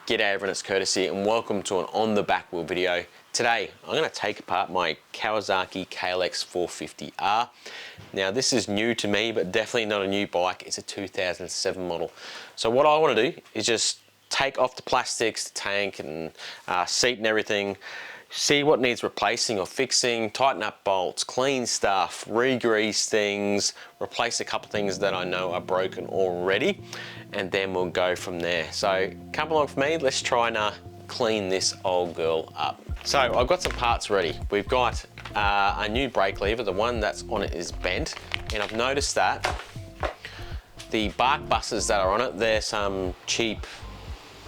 G'day everyone, it's Courtesy and welcome to an On The Back Wheel video. Today, I'm going to take apart my Kawasaki KLX450R. Now this is new to me, but definitely not a new bike. It's a 2007 model. So what I want to do is just take off the plastics, the tank and seat and everything, see what needs replacing or fixing, tighten up bolts, clean stuff, re-grease things, replace a couple things that I know are broken already, and then we'll go from there. So come along with me, let's try and clean this old girl up. So I've got some parts ready. We've got a new brake lever, the one that's on it is bent, and I've noticed that the bark busters that are on it, they're some cheap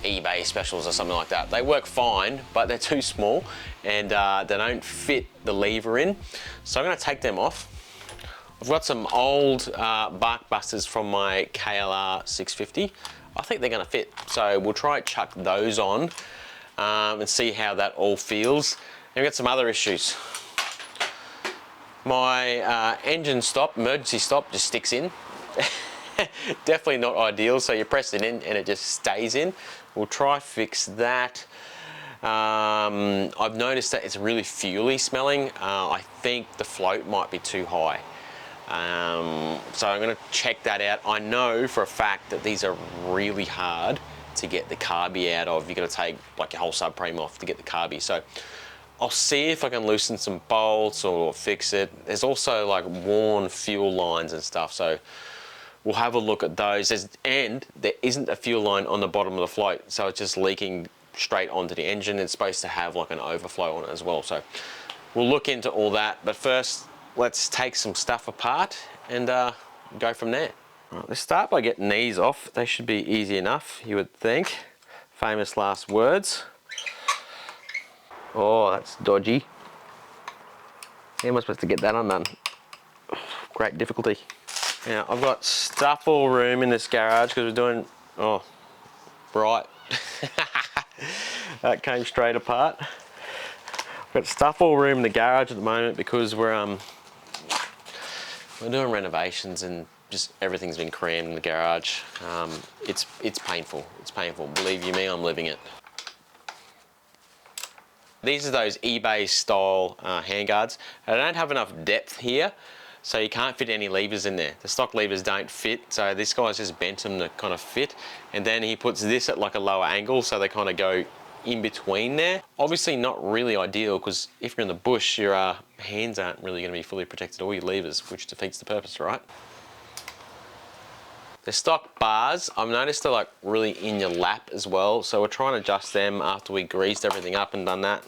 eBay specials or something like that. They work fine, but they're too small and they don't fit the lever in. So I'm going to take them off. I've got some old bark busters from my KLX450. I think they're going to fit, so we'll try and chuck those on and see how that all feels. And we've got some other issues. My engine stop, emergency stop, just sticks in. Definitely not ideal, so you press it in and it just stays in. We'll try fix that. I've noticed that it's really fuely smelling. I think the float might be too high. So I'm going to check that out. I know for a fact that these are really hard to get the carby out of. You've got to take like your whole subframe off to get the carby. So I'll see if I can loosen some bolts or fix it. There's also like worn fuel lines and stuff, so we'll have a look at those. And there isn't a fuel line on the bottom of the float, so it's just leaking straight onto the engine. It's supposed to have like an overflow on it as well. So we'll look into all that, but first let's take some stuff apart and go from there. Right, let's start by getting these off. They should be easy enough, you would think. Famous last words. Oh, that's dodgy. How am I supposed to get that undone? Great difficulty. Now, I've got stuff all room in this garage because we're doing, oh, right. That came straight apart. I've got stuff all room in the garage at the moment because we're doing renovations and just everything's been crammed in the garage. It's painful, it's painful. Believe you me, I'm living it. These are those eBay style handguards. I don't have enough depth here, so you can't fit any levers in there. The stock levers don't fit, so this guy's just bent them to kind of fit. And then he puts this at like a lower angle, so they kind of go in between there. Obviously not really ideal, because if you're in the bush, your hands aren't really going to be fully protected, or your levers, which defeats the purpose, right? The stock bars, I've noticed they're like really in your lap as well, so we're trying to adjust them after we greased everything up and done that.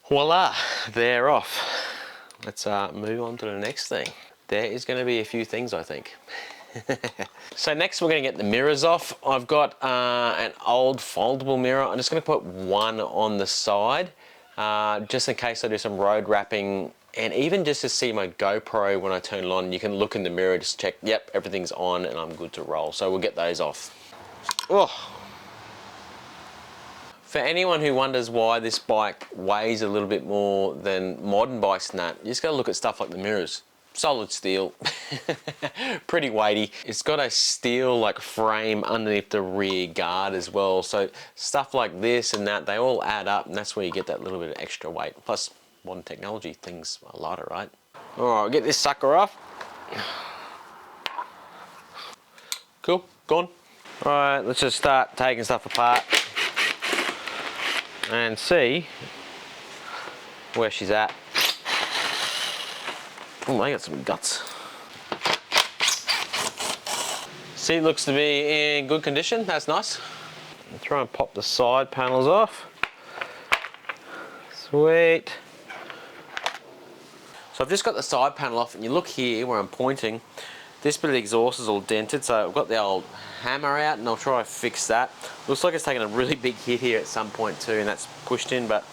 Voila, they're off. Let's move on to the next thing. There is going to be a few things, I think. So next we're going to get the mirrors off. I've got an old foldable mirror. I'm just going to put one on the side, just in case I do some road wrapping, and even just to see my GoPro when I turn it on. You can look in the mirror, just check, yep, everything's on and I'm good to roll. So we'll get those off. Oh. For anyone who wonders why this bike weighs a little bit more than modern bikes and that, you just gotta look at stuff like the mirrors. Solid steel, pretty weighty. It's got a steel like frame underneath the rear guard as well. So stuff like this and that, they all add up, and that's where you get that little bit of extra weight. Plus modern technology, things are lighter, right? All right, we'll get this sucker off. Cool, gone. All right, let's just start taking stuff apart and see where she's at. Oh, they got some guts. Seat looks to be in good condition, that's nice. I'll try and pop the side panels off. Sweet. So I've just got the side panel off, and you look here where I'm pointing, this bit of the exhaust is all dented, so I've got the old hammer out and I'll try and fix that. Looks like it's taken a really big hit here at some point too, and that's pushed in, but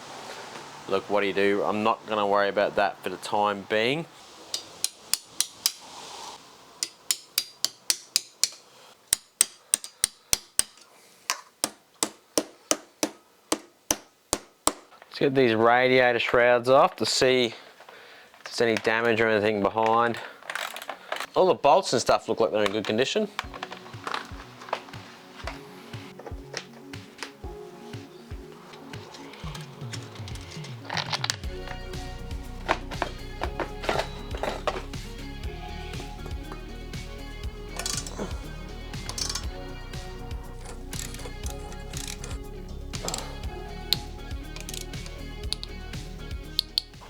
look, what do you do? I'm not gonna worry about that for the time being. Let's get these radiator shrouds off to see if there's any damage or anything behind. All the bolts and stuff look like they're in good condition.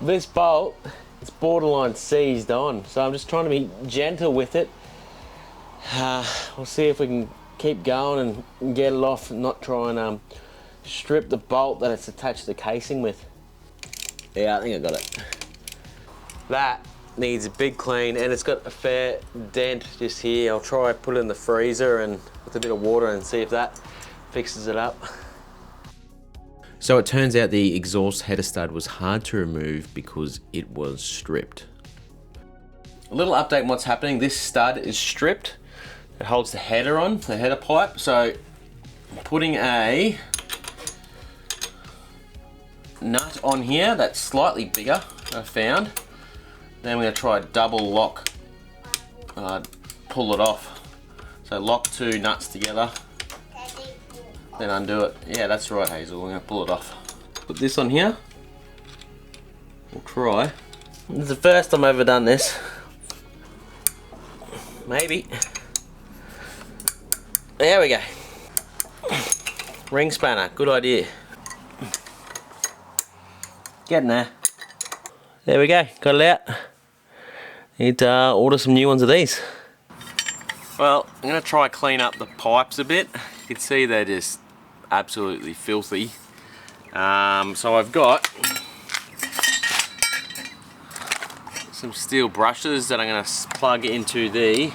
This bolt, it's borderline seized on, so I'm just trying to be gentle with it. We'll see if we can keep going and get it off and not try and strip the bolt that it's attached to the casing with. Yeah, I think I got it. That needs a big clean, and it's got a fair dent just here. I'll try put it in the freezer and with a bit of water and see if that fixes it up. So it turns out the exhaust header stud was hard to remove because it was stripped. A little update on what's happening. This stud is stripped. It holds the header on, the header pipe. So I'm putting a nut on here that's slightly bigger, I found. Then we're going to try a double lock, pull it off. So lock two nuts together, then undo it. Yeah, that's right, Hazel, we're going to pull it off. Put this on here. We'll try. This is the first time I've ever done this. Maybe. There we go. Ring spanner, good idea. Getting there. There we go, got it out. Need to order some new ones of these. Well, I'm going to try clean up the pipes a bit. You can see they're just absolutely filthy. So I've got some steel brushes that I'm going to plug into the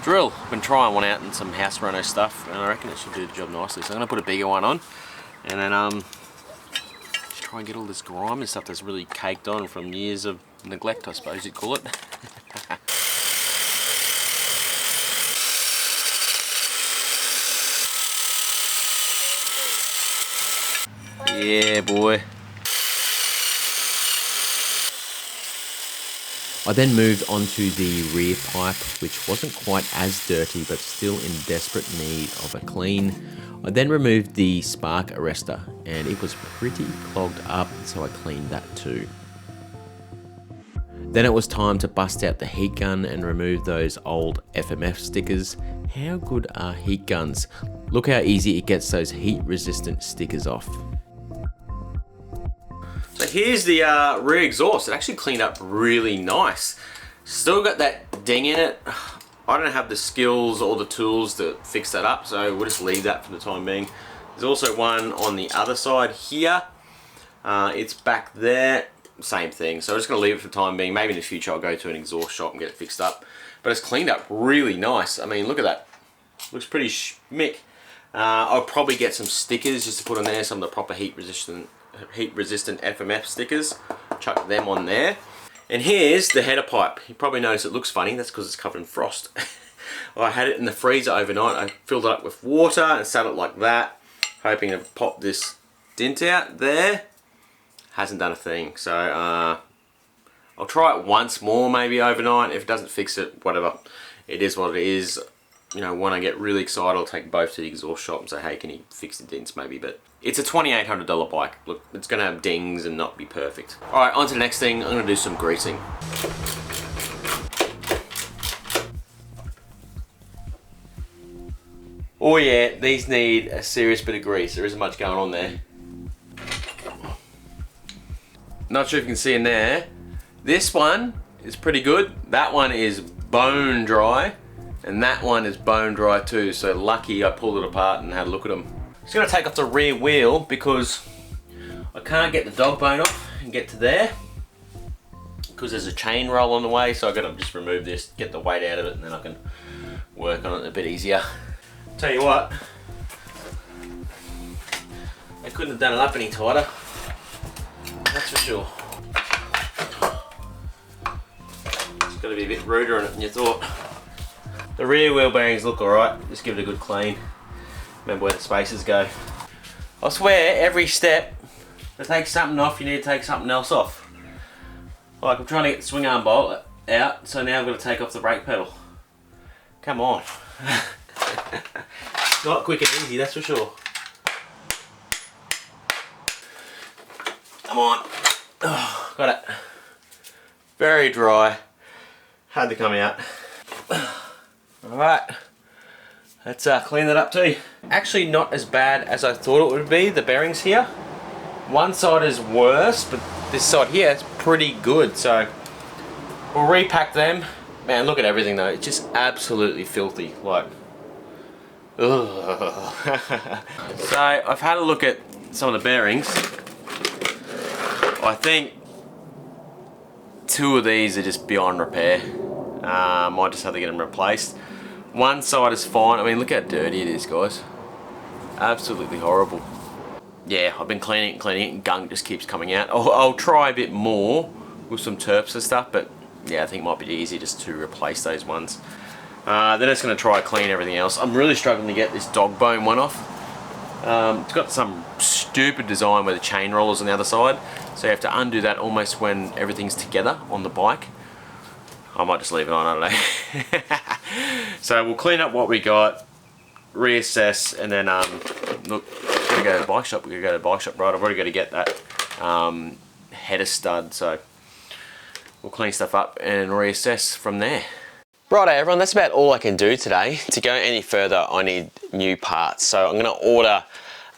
drill. I've been trying one out in some house reno stuff, and I reckon it should do the job nicely. So I'm going to put a bigger one on, and then just try and get all this grime and stuff that's really caked on from years of neglect, I suppose you'd call it. Yeah, boy. I then moved on to the rear pipe, which wasn't quite as dirty, but still in desperate need of a clean. I then removed the spark arrestor, and it was pretty clogged up, so I cleaned that too. Then it was time to bust out the heat gun and remove those old FMF stickers. How good are heat guns? Look how easy it gets those heat resistant stickers off. So here's the rear exhaust. It actually cleaned up really nice. Still got that ding in it. I don't have the skills or the tools to fix that up, so we'll just leave that for the time being. There's also one on the other side here. It's back there. Same thing. So I'm just going to leave it for the time being. Maybe in the future I'll go to an exhaust shop and get it fixed up. But it's cleaned up really nice. I mean, look at that. Looks pretty schmick. I'll probably get some stickers just to put on there, some of the proper heat resistant FMF stickers. Chuck them on there. And here's the header pipe. You probably notice it looks funny. That's because it's covered in frost. Well, I had it in the freezer overnight. I filled it up with water and sat it like that, hoping to pop this dent out there. Hasn't done a thing. So I'll try it once more maybe overnight. If it doesn't fix it, whatever. It is what it is. You know, when I get really excited, I'll take both to the exhaust shop and say, hey, can you fix the dents maybe? But it's a $2,800 bike. Look, it's going to have dings and not be perfect. All right, on to the next thing. I'm going to do some greasing. Oh yeah, these need a serious bit of grease. There isn't much going on there. Not sure if you can see in there. This one is pretty good. That one is bone dry. And that one is bone dry too, so lucky I pulled it apart and had a look at them. Just gonna take off the rear wheel because I can't get the dog bone off and get to there because there's a chain roll on the way, so I gotta just remove this, get the weight out of it, and then I can work on it a bit easier. Tell you what, I couldn't have done it up any tighter, that's for sure. It's gotta be a bit ruder in it than you thought. The rear wheel bearings look alright, just give it a good clean. Remember where the spacers go. I swear, every step to take something off, you need to take something else off. Like I'm trying to get the swing arm bolt out, so now I've got to take off the brake pedal. Come on. Not quick and easy, that's for sure. Come on. Oh, got it. Very dry. Hard to come out. Alright, let's clean that up too. Actually not as bad as I thought it would be, the bearings here. One side is worse, but this side here, it's pretty good. So we'll repack them. Man, look at everything though. It's just absolutely filthy. Like, ugh. So I've had a look at some of the bearings. I think 2 of these are just beyond repair. Might just have to get them replaced. One side is fine. I mean, look how dirty it is, guys. Absolutely horrible. Yeah, I've been cleaning it, and gunk just keeps coming out. I'll try a bit more with some terps and stuff, but yeah, I think it might be easy just to replace those ones. Then it's going to try to clean everything else. I'm really struggling to get this dog bone one off. It's got some stupid design where the chain roller's on the other side, so you have to undo that almost when everything's together on the bike. I might just leave it on, I don't know. So we'll clean up what we got, reassess, and then look, we're gonna go to the bike shop. We're gonna go to the bike shop, right? I've already got to get that header stud, so we'll clean stuff up and reassess from there. Righto everyone, that's about all I can do today. To go any further, I need new parts. So I'm gonna order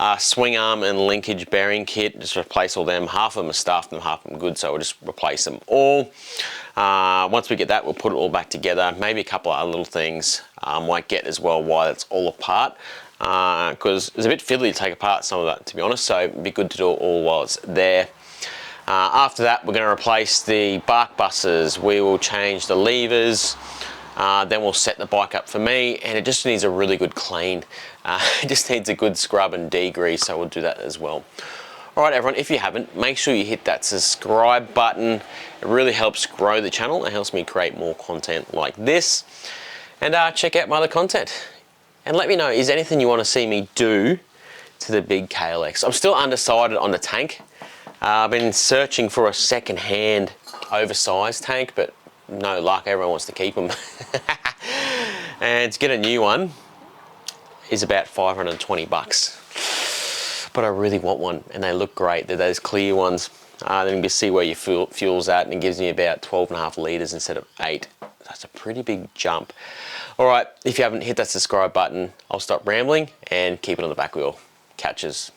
a swing arm and linkage bearing kit, just replace all them. Half of them are stuffed and half of them good, so we'll just replace them all. Once we get that, we'll put it all back together. Maybe a couple of other little things might get as well while it's all apart. Because it's a bit fiddly to take apart some of that, to be honest, so it'd be good to do it all while it's there. After that, we're going to replace the bark buses. We will change the levers. Then we'll set the bike up for me, and it just needs a really good clean. It just needs a good scrub and degrease, so we'll do that as well. Alright everyone, if you haven't, make sure you hit that subscribe button. It really helps grow the channel. It helps me create more content like this. And check out my other content. And let me know, is there anything you want to see me do to the big KLX? I'm still undecided on the tank. I've been searching for a second-hand oversized tank, but no luck, everyone wants to keep them. And to get a new one is about 520 bucks. But I really want one, and they look great. They're those clear ones. Then you can see where your fuel's at, and it gives me about 12.5 litres instead of 8. That's a pretty big jump. Alright, if you haven't hit that subscribe button, I'll stop rambling and keep it on the back wheel. Catches.